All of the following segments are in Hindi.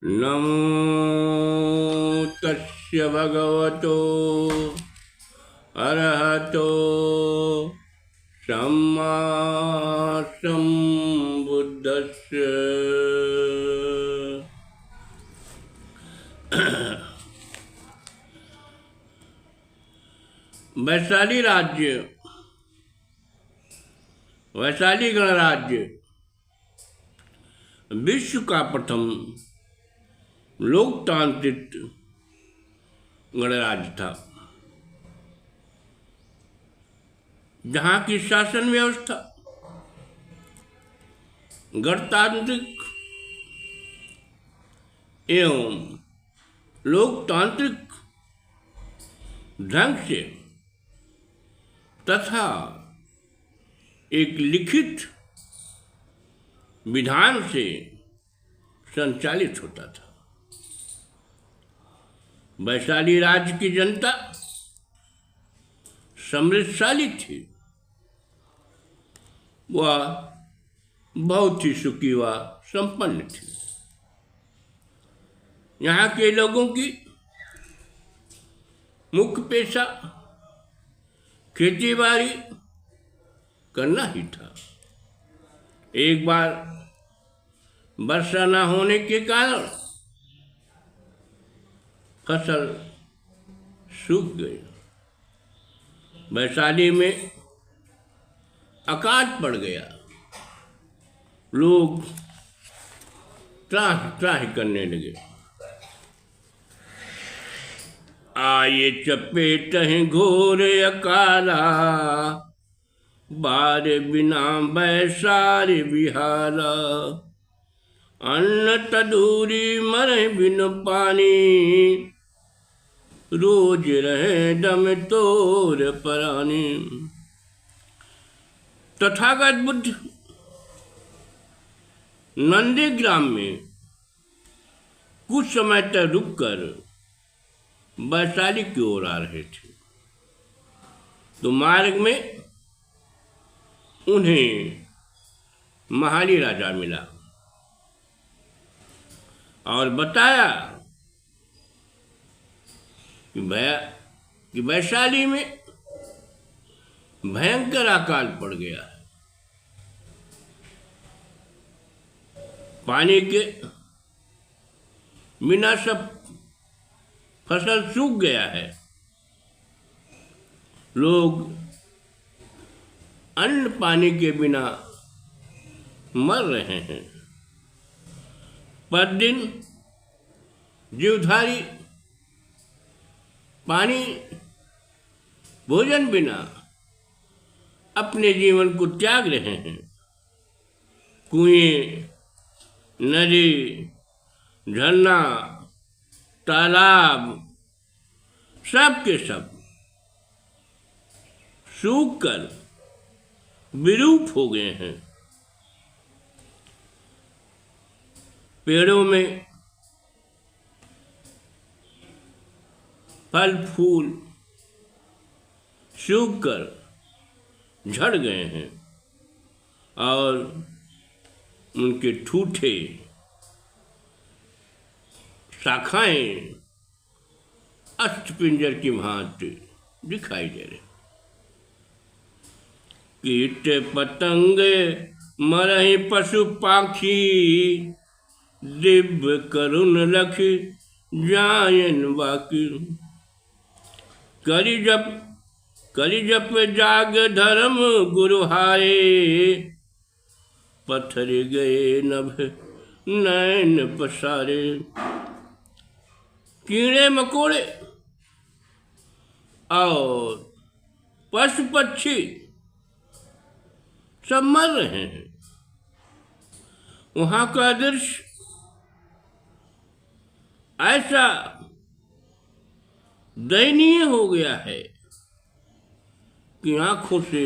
नमो तस्य भगवतो अरहतो सम्मा सम्बुद्धस्य। वैशाली राज्य, वैशाली गणराज्य विश्व का प्रथम लोकतांत्रिक गणराज्य था, जहाँ की शासन व्यवस्था गणतांत्रिक एवं लोकतांत्रिक ढंग से तथा एक लिखित विधान से संचालित होता था। वैशाली राज्य की जनता समृद्धशाली थी, वह बहुत ही सुखी व संपन्न थी। यहाँ के लोगों की मुख्य पेशा खेती बाड़ी करना ही था। एक बार वर्षा न होने के कारण फसल सूख गई। वैशाली में अकाल पड़ गया। लोग त्राहि त्राहि करने लगे। आये चपेट हैं घोर अकाला, बारे बिना बैसारे बिहारा। अन्न तदूरी मरे बिन पानी, रोज रहे दम तोर परानी। तथागत बुद्ध नंदीग्राम में कुछ समय तक रुककर वैशाली की ओर आ रहे थे, तो मार्ग में उन्हें महाली राजा मिला और बताया कि वैशाली में भयंकर अकाल पड़ गया है। पानी के बिना सब फसल सूख गया है। लोग अन्न पानी के बिना मर रहे हैं। प्रतिदिन जीवधारी पानी भोजन बिना अपने जीवन को त्याग रहे हैं। कुएं, नदी, झरना, तालाब सब के सब सूख कर विरूप हो गए हैं। पेड़ों में फल फूल सूख कर झड़ गए हैं और उनके ठूठे शाखाएं अस्थपिंजर की भांति दिखाई दे रहे। कीट पतंग मरहि पशु पाखी, दिव्य करुण लख जायन बाकी। करि जप जाग धर्म गुरु हारे, पत्थर गए नभ नैन पसारे। कीड़े मकोड़े और पशु पक्षी सब मर रहे हैं। वहां का दृश्य ऐसा दयनीय हो गया है कि आंखों से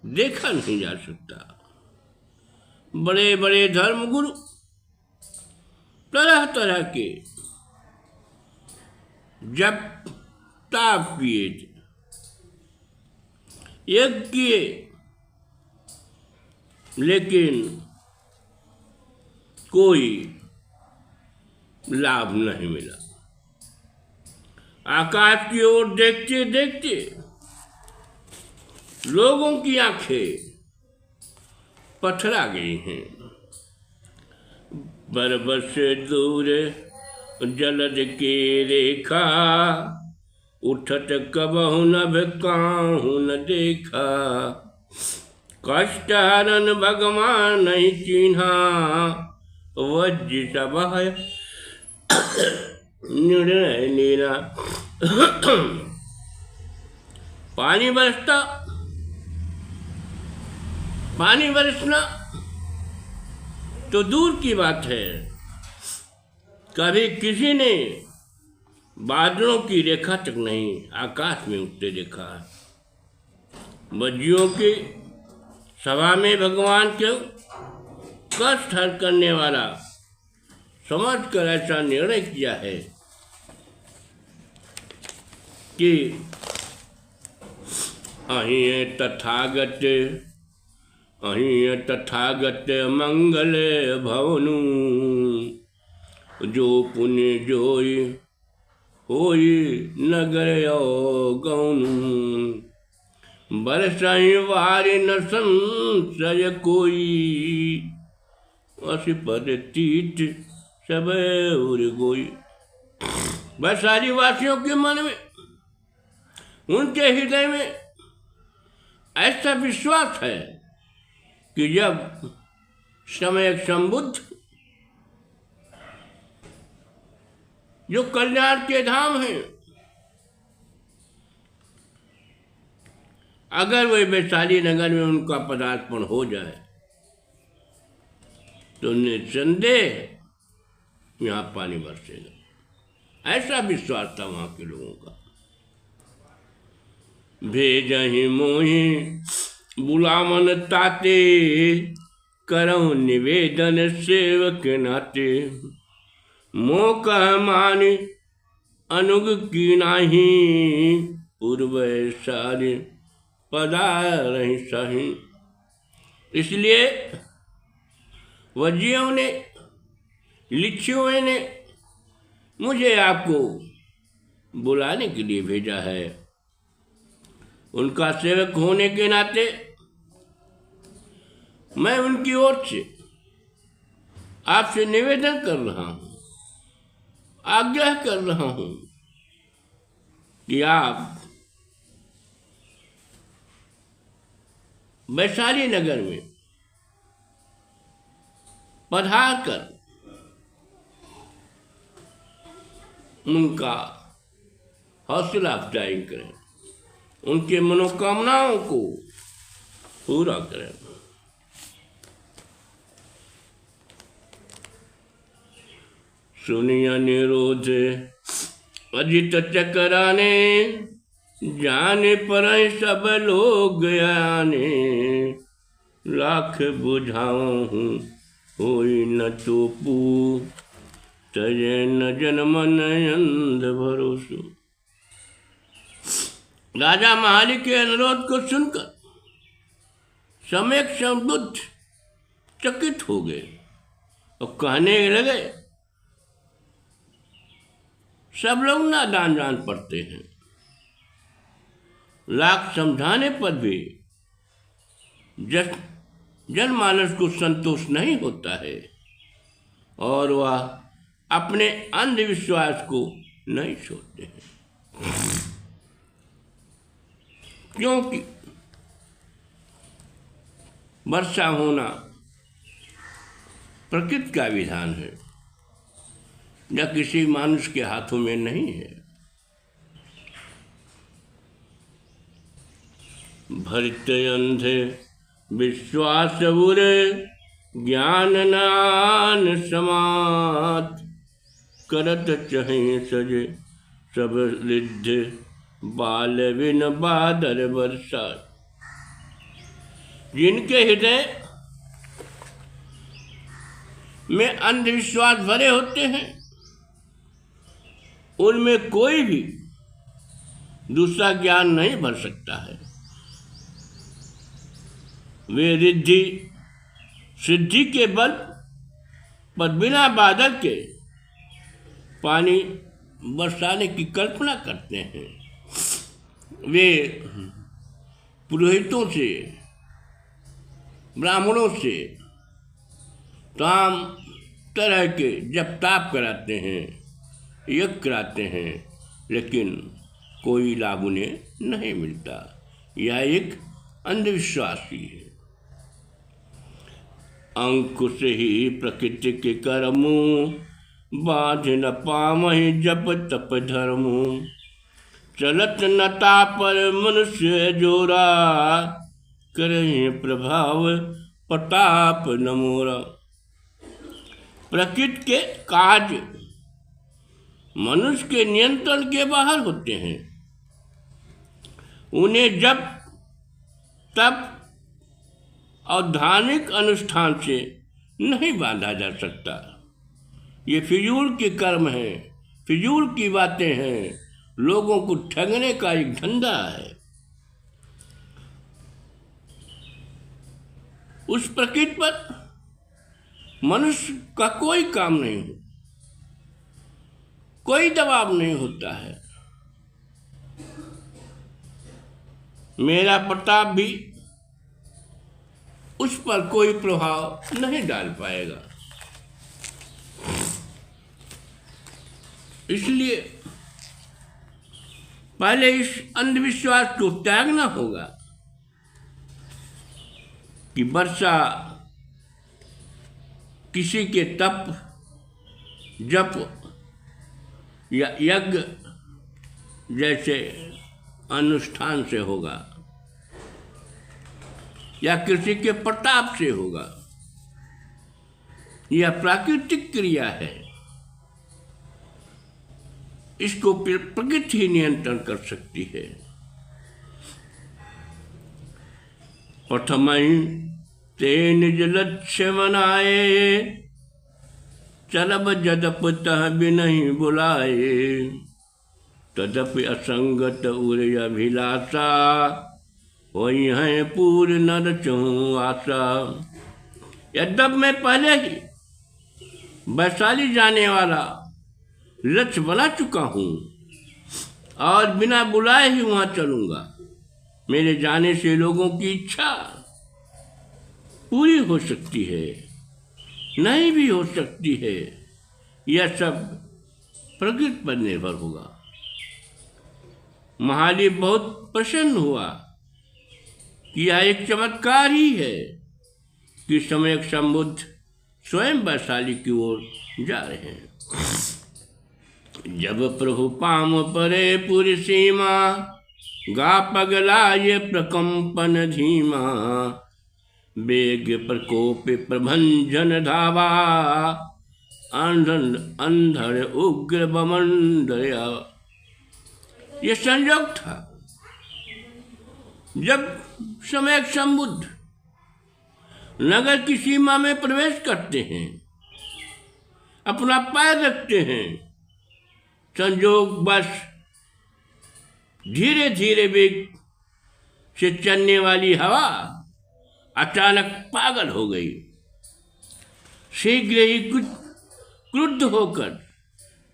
देखा नहीं जा सकता। बड़े बड़े धर्मगुरु तरह तरह के जप ताप किए, यज्ञ किए, लेकिन कोई लाभ नहीं मिला। आकाश की ओर देखते देखते लोगों की आंखें पथरा गई हैं। बरबर से दूर जलद की रेखा, उठत कबहु नभ काहू न देखा। कष्ट हरन भगवान नहीं चिन्हा, वज्र सब है निर्णय लीला। पानी बरसना तो दूर की बात है, कभी किसी ने बादलों की रेखा तक नहीं आकाश में उठते देखा। बज्जियों की सभा में भगवान क्यों कष्ट हर करने वाला समझ कर ऐसा निर्णय किया है कि अहि तथागत मंगल भवनु, जो पुण्य जोई होई नगर गौनु। बरसाई वारि न संशय कोई, असी पद तीत सब उर गोई। वैशाली वासियों के मन में, उनके हृदय में ऐसा विश्वास है कि जब समय संबुद्ध जो कल्याण के धाम हैं, अगर वह वैशाली नगर में उनका पदार्पण हो जाए तो निसंदेह यहाँ पानी बरसेगा। ऐसा विश्वास था वहां के लोगों का। भेजहि मोहि बुलावन ताते, करहु निवेदन सेवक नाते। मोह कह मानि अनुग की नाही, पूर्व सारे पधारहि सही। इसलिए वज्जियों ने, लिच्छियों ने मुझे आपको बुलाने के लिए भेजा है। उनका सेवक होने के नाते मैं उनकी ओर से आपसे निवेदन कर रहा हूं, आग्रह कर रहा हूं कि आप वैशाली नगर में पधार कर उनका हौसला अफजाई करें, उनके मनोकामनाओं को पूरा करें। सुनिया निरोध अजित चकराने, जाने पर सब लोग आने। लाख बुझाऊं होई न चोपू, तजे न जन मन अंध भरोसो। राजा महाली के अनुरोध को सुनकर सम्यक संबुद्ध चकित हो गए और कहने लगे, सब लोग नादान जान पड़ते हैं, लाख समझाने पर भी जनमानस को संतोष नहीं होता है और वह अपने अंधविश्वास को नहीं छोड़ते हैं। क्योंकि वर्षा होना प्रकृति का विधान है, या किसी मनुष्य के हाथों में नहीं है। भरित अंधे विश्वास बुरे, ज्ञान नान समात। करत चहे सजे सब रिद्धि, बाल बिन बादर बरसात। जिनके हृदय में अंधविश्वास भरे होते हैं, उनमें कोई भी दूसरा ज्ञान नहीं भर सकता है। वे रिद्धि सिद्धि के बल पर बिना बादल के पानी बरसाने की कल्पना करते हैं। वे पुरोहितों से, ब्राह्मणों से तमाम तरह के जप ताप कराते हैं, यज्ञ कराते हैं, लेकिन कोई लाभ उन्हें नहीं मिलता। यह एक अंधविश्वास ही है। अंकुश ही प्रकृति के कर्मो, बाध न पामहि जप तप धर्मो। चलत नता पर मनुष्य जोरा, करहि प्रभाव प्रताप न मोरा। प्रकृति के काज मनुष्य के नियंत्रण के बाहर होते हैं। उन्हें जब तप और धार्मिक अनुष्ठान से नहीं बांधा जा सकता। ये फिजूल के कर्म हैं, फिजूल की बातें हैं, लोगों को ठगने का एक धंधा है। उस प्रकृति पर मनुष्य का कोई काम नहीं हो, कोई दबाव नहीं होता है। मेरा प्रताप भी उस पर कोई प्रभाव नहीं डाल पाएगा। इसलिए पहले इस अंधविश्वास को त्यागना होगा कि वर्षा किसी के तप, जप या यज्ञ जैसे अनुष्ठान से होगा या किसी के प्रताप से होगा। यह प्राकृतिक क्रिया है, इसको प्रकृति ही नियंत्रण कर सकती है। प्रथमहि ते निज लक्ष्य मनाए, चलब जदप तह बिनहि बुलाए। तदपि असंगत उर अभिलाषा, वही है पूर्ण नर चहु आशा। यद्यप मैं पहले ही वैशाली जाने वाला लक्ष्य बना चुका हूँ और बिना बुलाए ही वहाँ चलूँगा। मेरे जाने से लोगों की इच्छा पूरी हो सकती है, नहीं भी हो सकती है। यह सब प्रकृति पर निर्भर होगा। महादेव बहुत प्रसन्न हुआ कि यह एक चमत्कार ही है कि सम्यक संबुद्ध स्वयं वैशाली की ओर जा रहे हैं। जब प्रभु पाम परे पुर सीमा, गा पगला ये प्रकंपन धीमा। वेग प्रकोप प्रभंजन धावा, अंधर उग्र बमंडया। ये संयोग था जब सम्यक संबुद्ध नगर की सीमा में प्रवेश करते हैं, अपना पैर रखते हैं। संयोग बस धीरे धीरे वेग से चलने वाली हवा अचानक पागल हो गई। शीघ्र ही कुछ क्रुद्ध होकर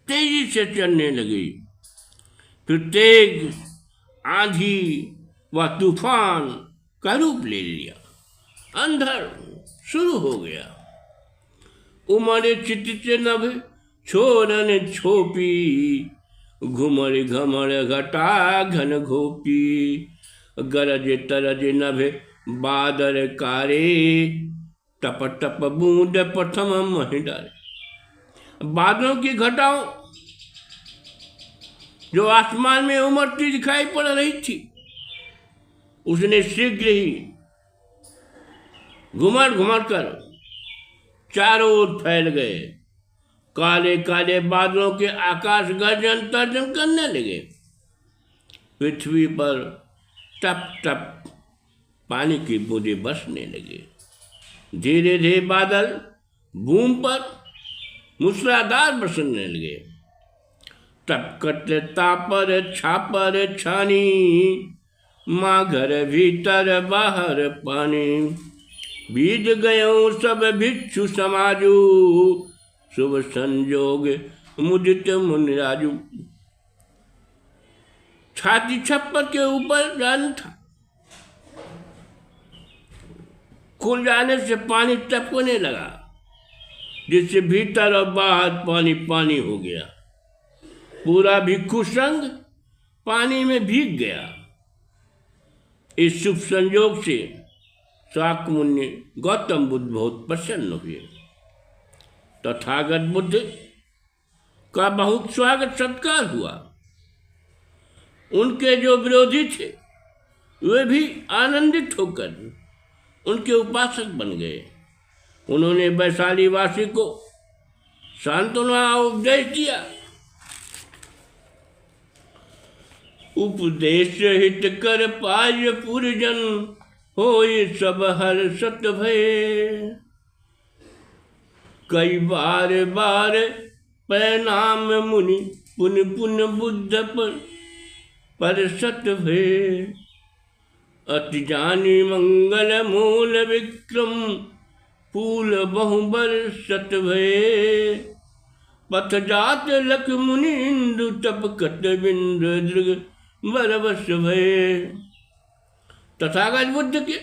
तेजी से चलने लगी। फिर तेज आंधी व तूफान का रूप ले लिया। अंधर शुरू हो गया। उमड़े चित नभ छोरन छोपी, घुमर घमर घटा घन घोपी। गरज तरज नभ बादर कारे, टप टप बूंद प्रथम महि डारे। बादलों की घटाओं जो आसमान में उमड़ती दिखाई पड़ रही थी, उसने शीघ्र ही घुमर घुमर कर चारों ओर फैल गए। काले काले बादलों के आकाश गर्जन तर्जन करने लगे। पृथ्वी पर टप टप पानी की बूंदें बरसने लगे। धीरे धीरे बादल भूमि पर मूसलाधार बरसने लगे। टपकट तापर छापर छानी, माँ घर भीतर बाहर पानी। बीज गयो सब भिक्षु समाजू, शुभ संजोग मुदित मुनिराजु। छाती छप्पर के ऊपर जान था, खुल जाने से पानी टपकने लगा, जिससे भीतर और बाहर पानी पानी हो गया। पूरा भिक्षु संघ पानी में भीग गया। इस शुभ संयोग से शाक्य मुनि गौतम बुद्ध बहुत प्रसन्न हुए। तथागत बुद्ध का बहुत स्वागत सत्कार हुआ। उनके जो विरोधी थे वे भी आनंदित होकर उनके उपासक बन गए। उन्होंने वैशाली वासी को सांत्वना उपदेश दिया। उपदेश हित कर पाय पुरजन, होय सब हर्षत भय। कई बार बार प्रणाम मुनि, पुन पुन बुद्ध पर सत भय। अति जानी मंगल मूल विक्रम, फूल बहु बरसत भय। पथ जात लख मुनि इंदु, टपकत बिंद दृग बरबस भय। तथागत बुद्ध के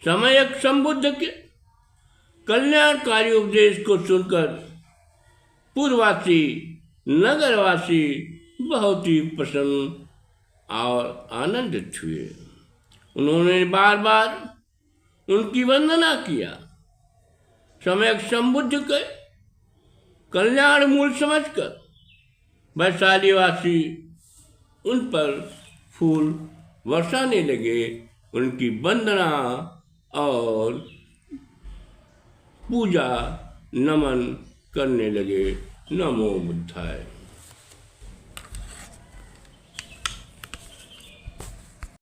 समयक संबुद्ध के कल्याणकारी उपदेश को सुनकर पूर्ववासी नगरवासी बहुत ही प्रसन्न और आनंदित हुए। उन्होंने बार बार उनकी वंदना किया। सम्यक संबुद्ध के कल्याण मूल समझकर वैशालीवासी उन पर फूल बरसाने लगे, उनकी वंदना और पूजा नमन करने लगे। नमो बुद्धाय।